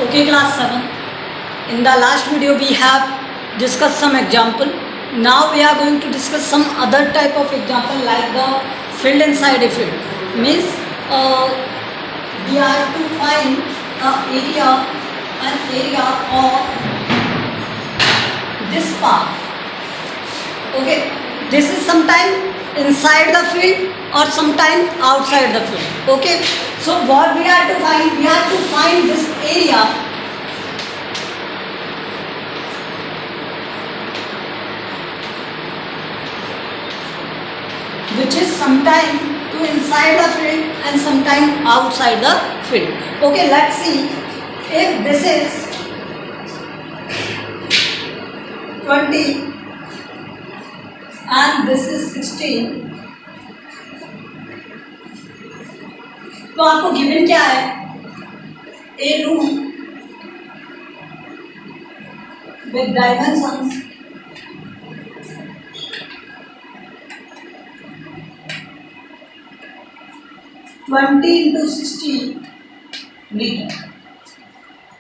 Okay, class 7. In the last video we have discussed some example. Now we are going to discuss some other type of example like the field inside a field. Means we are to find an area of this part. Okay, this is sometime inside the field or sometime outside the field. Okay, so what we are to find? We are to find this area which is sometime to inside the field and sometime outside the field. Okay, let's see if this is 20 and this is 16. तो आपको given क्या है? A room with dimensions 20 into 60 metre.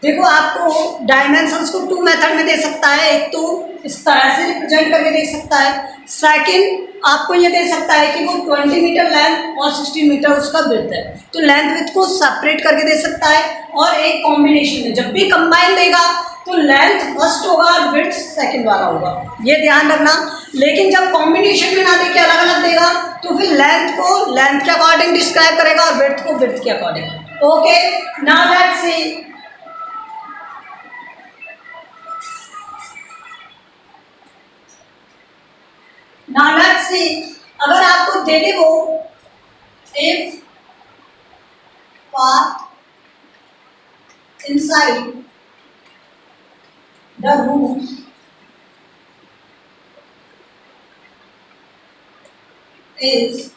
देखो आपको dimensions को to method में दे सकता है. एक तो इस तरह से रिप्रेजेंट करके दे सकता है. सेकंड आपको ये दे सकता है कि वो 20 मीटर लेंथ और 16 मीटर उसका विड्थ है. तो लेंथ विड्थ को सेपरेट करके दे सकता है. और एक कॉम्बिनेशन में जब भी कंबाइन देगा तो लेंथ फर्स्ट होगा और विड्थ सेकंड वाला होगा. ये ध्यान रखना. लेकिन जब कॉम्बिनेशन में ना दे के अलग अलग देगा तो फिर लेंथ को लेंथ के अकॉर्डिंग डिस्क्राइब करेगा और विड्थ को विड्थ के according. Okay, now let's see. Now let's see, अगर आपको दे दे वो if path inside the room is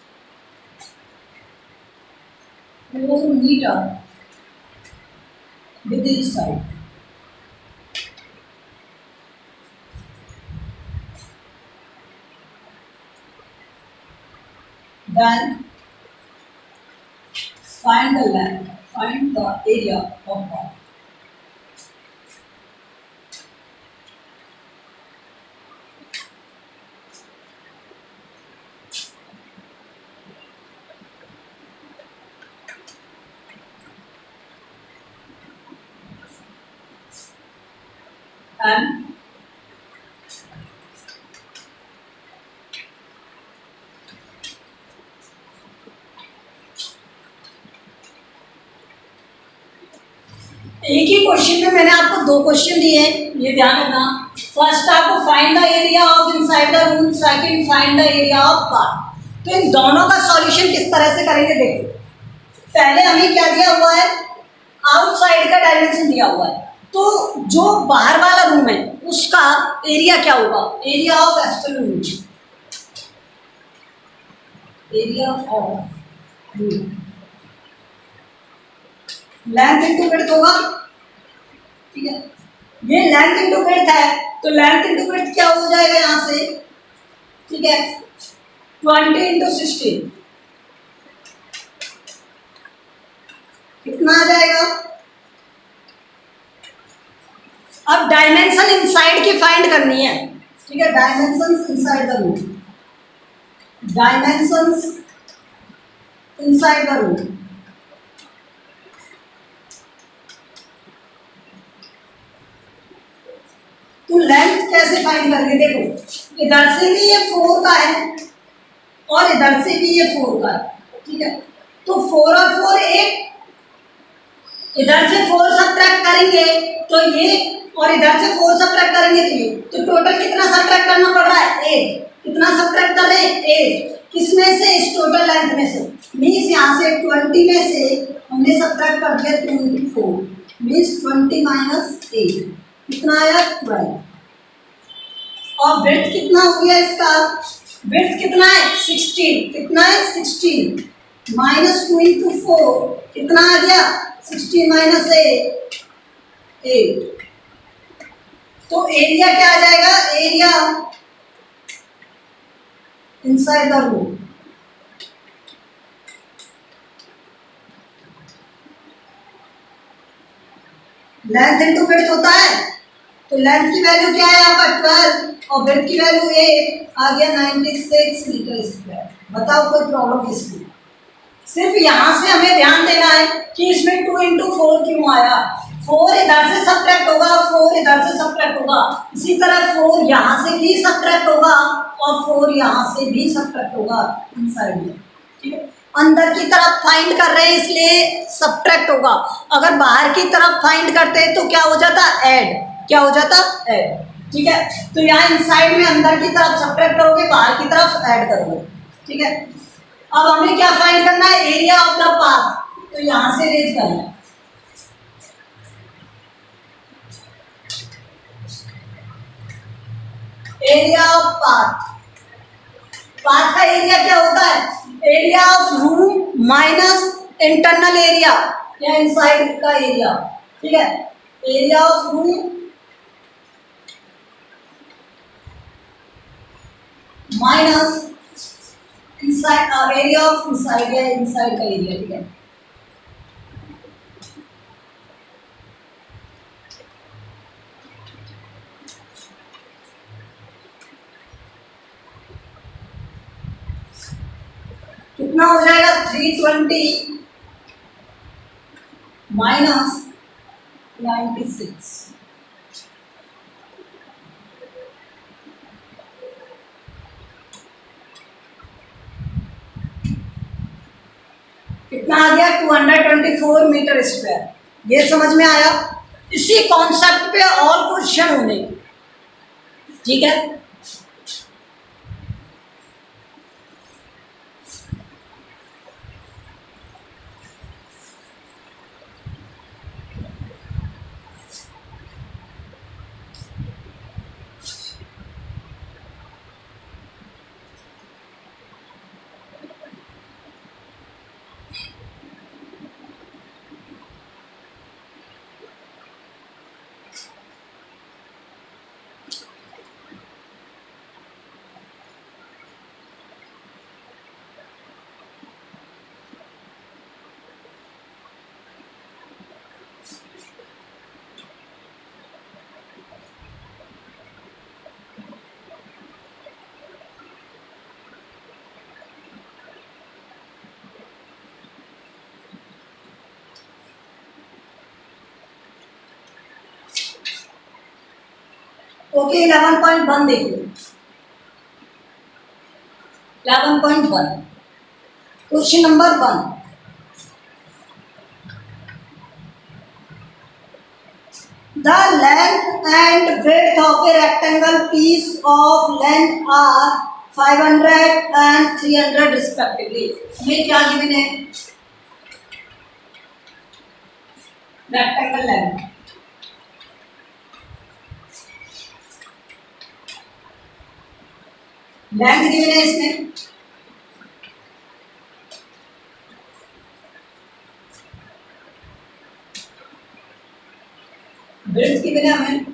4 meter with each side. Then find the length, find the area of path. And एक ही question में मैंने आपको दो क्वेश्चन दिए हैं, ये ध्यान रखना. फर्स्ट आपको find the area of inside the room, second find the area of part. तो इन दोनों का सॉल्यूशन किस तरह से करेंगे देखो. पहले हमें क्या दिया हुआ है? आउटसाइड का डायमेंशन दिया हुआ है. तो जो बाहर वाला रूम है उसका एरिया क्या होगा? Area of external room, area of room length into width होगा. ठीक है, ये लेंथ इंटू विड्थ है तो लेंथ इंटू विड्थ क्या हो जाएगा यहां से? ठीक है, 20 इंटू 16 कितना आ जाएगा? अब डायमेंशन इनसाइड की फाइंड करनी है. ठीक है, dimensions inside the room, dimensions inside the room. तो लेंथ कैसे फाइंड करेंगे? देखो इधर से भी ये 4 का है और इधर से भी ये 4 का है. ठीक है, तो 4 और 4 8, इधर से 4 सब्ट्रैक्ट करेंगे तो ये, और इधर से 4 सब्ट्रैक्ट करेंगे तो ये, तो टोटल कितना सब्ट्रैक्ट करना पड़ रहा है? 8. कितना सब्ट्रैक्ट कर रहे हैं? 8. किसमें से? इस टोटल लेंथ में से. मीन्स यहाँ से 20 में से हमने सब्ट्रैक्ट कर दिया 2 into 4, मीन्स 20 माइनस 8 कितना आया? 12. और विड्थ कितना हो गया इसका? विड्थ कितना है? 16. कितना है? 16 माइनस 2 into 4 कितना आ गया? 16 माइनस 8. तो एरिया क्या आ जाएगा? Area inside the room length into width होता है, तो लेंथ की वैल्यू क्या है यहाँ पर 12 और विड्थ की वैल्यू 8, आ गया 96 मीटर स्क्वायर। बताओ कोई प्रॉब्लम इसकी? सिर्फ यहाँ से हमें ध्यान देना है कि इसमें 2 इंटू 4 क्यों आया। 4 इधर से सब्ट्रैक्ट होगा, 4 इधर से सब्ट्रैक्ट होगा, इसी तरह 4 यहाँ से भी सब्ट्रैक्ट होगा और 4 यहाँ से भी सब्ट्रैक्ट होगा इनसाइड में। ठीक है, अंदर की तरफ फाइंड कर रहे हैं इसलिए सब्ट्रैक्ट होगा। अगर बाहर की तरफ फाइंड करते तो क्या हो जाता? ऐड। क्या हो जाता? ऐड। ठीक है, तो यहाँ इनसाइड में अंदर की तरफ सब्ट्रैक्ट करोगे, बाहर की तरफ ऐड करोगे। ठीक है, अब हमें क्या फाइंड करना है? Area of the path. तो यहां से रेज करना है एरिया ऑफ पाथ। पाथ का एरिया क्या होता है? Area of room minus internal area या इनसाइड का एरिया। ठीक है, area of room minus inside area of inside या इनसाइड का एरिया। ठीक है, कितना हो जाएगा? 320 माइनस 96। कितना आ गया? 224 मीटर स्क्वायर। ये समझ में आया? इसी कॉन्सेप्ट पे और क्वेश्चन होंगे। ठीक है, ओके 11.1 देखो। 11.1 question number 1। The length and width of a rectangle piece of length are 500 and 300 respectively। हमें क्या गिवन है? Rectangle length. लेंथ गिवन है इसमें, विड्थ गिवन है हमें,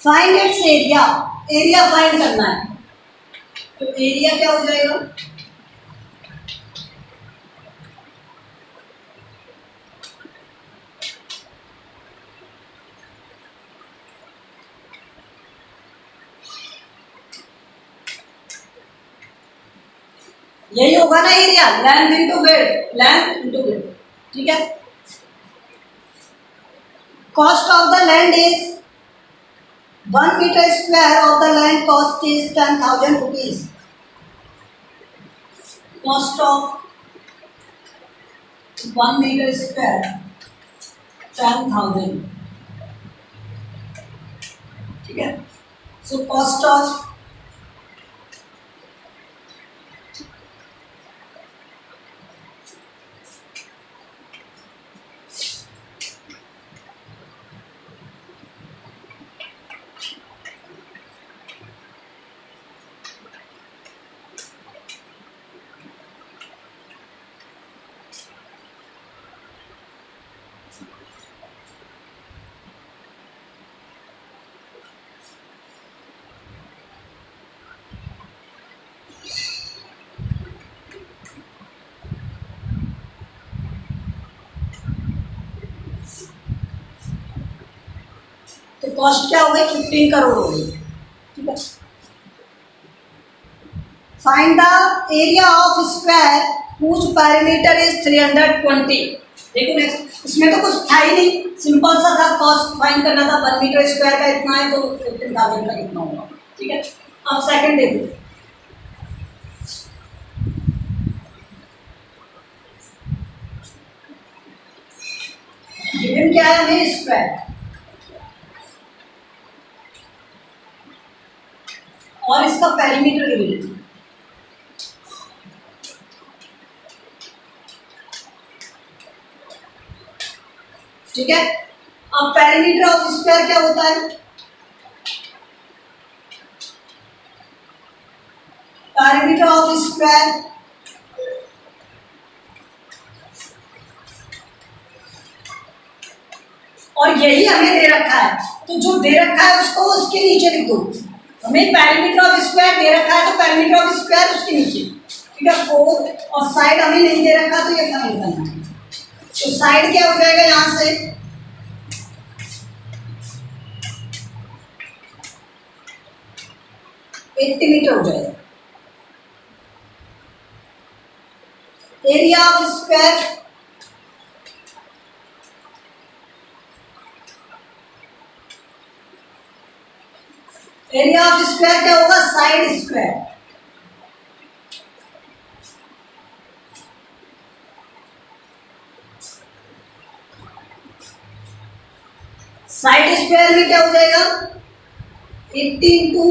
find its area. Area find करना है, तो एरिया क्या हो जाएगा? यही होगा ना area, length into width, length into width. ठीक है, cost of the land is 1 metre square of the land cost is 10,000 rupees. Cost of 1 metre square 10,000। ठीक है, सो कॉस्ट ऑफ तो कॉस्ट क्या हो गई, 15 करोड़ हो गई। ठीक है, find the area of square whose perimeter is 320। देखो नेक्स्ट, इसमें तो कुछ था ही नहीं, सिंपल सा था, कॉस्ट फाइंड करना था, 1 मीटर स्क्वायर का इतना है तो 15,000 का कितना होगा। ठीक है, अब सेकंड देखो, गिवन क्या है हमें, स्क्वायर, और इसका पेरीमीटर गिवन। ठीक है, अब पेरीमीटर ऑफ स्क्वायर क्या होता है, पेरीमीटर ऑफ स्क्वायर और यही हमें दे रखा है, तो जो दे रखा है उसको उसके नीचे लिख दो। हमें पेरीमीटर ऑफ स्क्वायर दे रखा है तो पेरीमीटर ऑफ स्क्वायर उसके नीचे। ठीक है, 4 और साइड हमें नहीं दे रखा तो ये फाइंड करना है। तो साइड क्या हो जाएगा, यहां से 80 मीटर हो जाएगा। Area of square, area of square क्या होगा, साइड स्क्वायर। साइड स्क्वायर में क्या हो जाएगा, 80 इंटू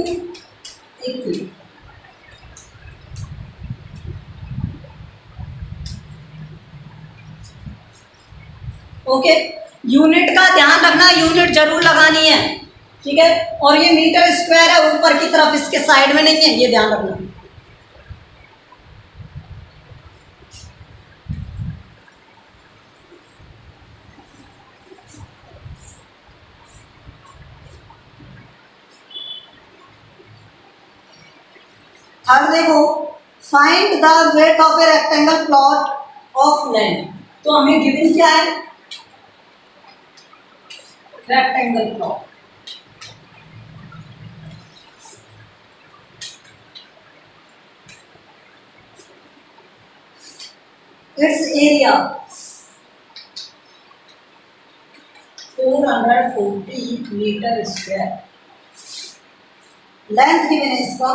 80। ओके, यूनिट का ध्यान रखना, यूनिट जरूर लगानी है। ठीक है, और ये मीटर स्क्वायर है ऊपर की तरफ, इसके साइड में नहीं है, ये ध्यान रखना। थर्ड देखो, find the weight of a rectangle plot of land. तो हमें गिवन क्या है, rectangle plot, it's area 440 metre square, length given है इसका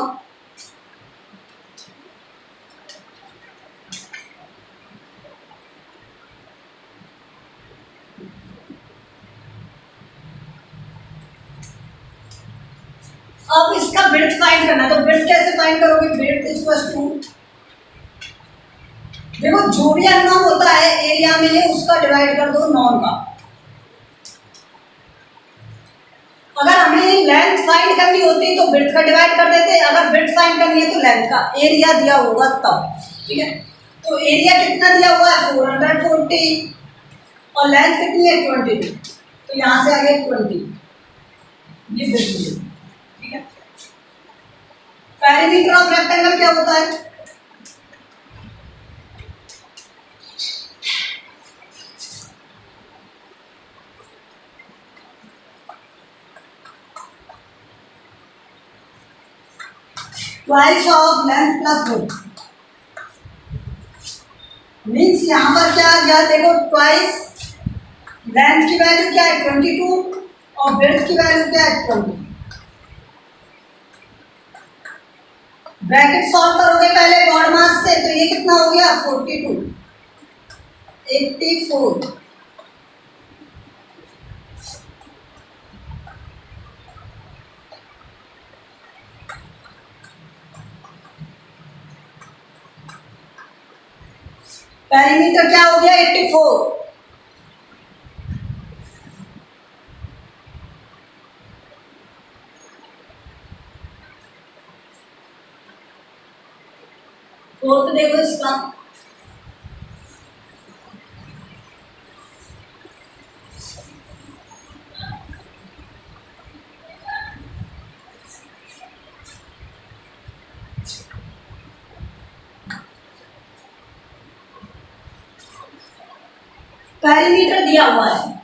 अब इसका विड्थ फाइंड करना है, तो विड्थ कैसे फाइंड करोगे, विड्थ इक्वल्स टू, देखो जो भी अननोन होता है एरिया में उसका डिवाइड कर दो नॉन का। अगर हमें लेंथ फाइंड करनी होती तो विड्थ का डिवाइड कर देते, अगर विड्थ फाइंड करनी है तो लेंथ का, एरिया दिया होगा तब। ठीक है, तो एरिया कितना दिया हुआ है, 440 और लेंथ कितनी है, 22, तो यहां से आगे 20, ये विड्थ। ठीक है, पेरीमीटर ऑफ रेक्टेंगल क्या होता है, twice of length plus width. Means यहां पर क्या आ गया, देखो ट्वाइस, लेंथ की वैल्यू क्या है 22 और विड्थ की वैल्यू क्या है 20। ब्रैकेट सॉल्व करोगे पहले बॉड मास से, तो ये कितना हो गया 42, 84। पेरीमीटर क्या हो गया 84। फोर्थ देखो इसका, पेरीमीटर दिया हुआ है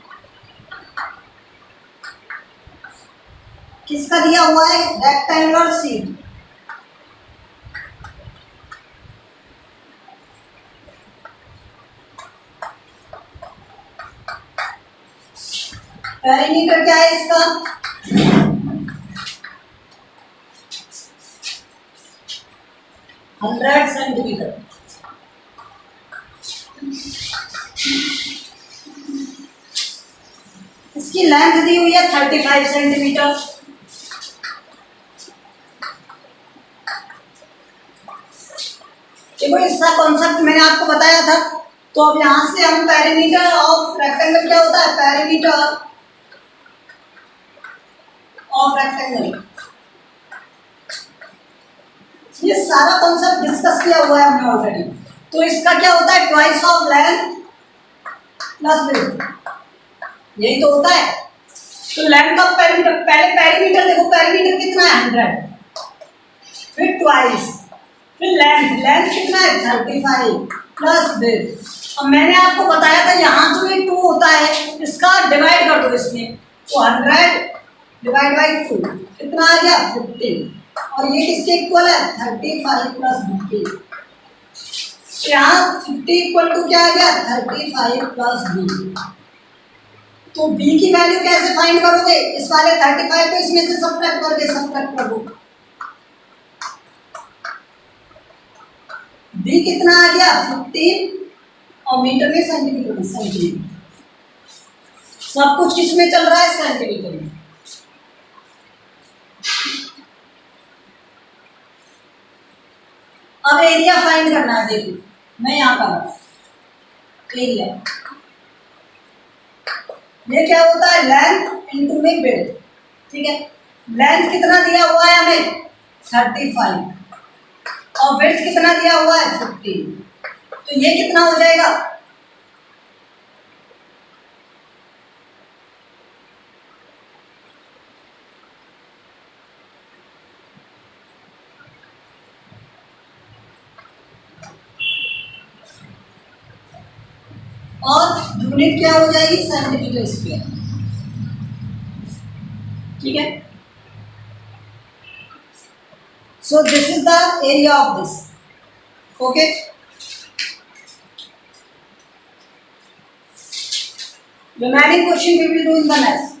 किसका दिया हुआ है, रेक्टेंगुलर शीट। पेरीमीटर क्या है इसका, 100 सेंटीमीटर। इसकी लेंथ दी हुई है 35 सेंटीमीटर। देखो इसका कॉन्सेप्ट मैंने आपको बताया था। तो अब यहां से हम पेरीमीटर ऑफ रेक्टेंगल क्या होता है, पेरीमीटर ऑफ रेक्टेंगल, ये सारा कॉन्सेप्ट डिस्कस किया हुआ है हमने ऑलरेडी। तो इसका क्या होता है, twice of length plus width, यही तो होता है। तो लेंथ ऑफ पेरीमीटर, पहले पेरीमीटर देखो, पेरीमीटर कितना है 100, फिर ट्वाइस, फिर लेंथ, लेंथ कितना है 35 प्लस विड्थ। अब मैंने आपको बताया था यहाँ जो ये 2 होता है इसका डिवाइड कर दो इसमें, तो 100 डिवाइड बाई 2 कितना आ गया 50, और ये किसके इक्वल है 35 प्लस 50। यहाँ 50 इक्वल टू क्या आ गया 35 प्लस b। तो b की वैल्यू कैसे फाइंड करोगे, इस वाले 35 को इसमें से सब्ट्रैक्ट करके सब्ट्रैक्ट कर दो। b कितना आ गया 15, और मीटर में सेंटीमीटर में, सेंटीमीटर, सब कुछ किसमें चल रहा है सेंटीमीटर में। अब एरिया फाइंड करना है, देखो मैं यहाँ पर एरिया, ये क्या होता है लेंथ इनटू में विड्थ, ठीक है। लेंथ कितना दिया हुआ है हमें 35, और विड्थ कितना दिया हुआ है 15, तो ये कितना हो जाएगा, और यूनिट क्या हो जाएगी सेंटीमीटर स्क्वायर, ठीक है। So this is the area of this, okay. Remaining question we will do in the next.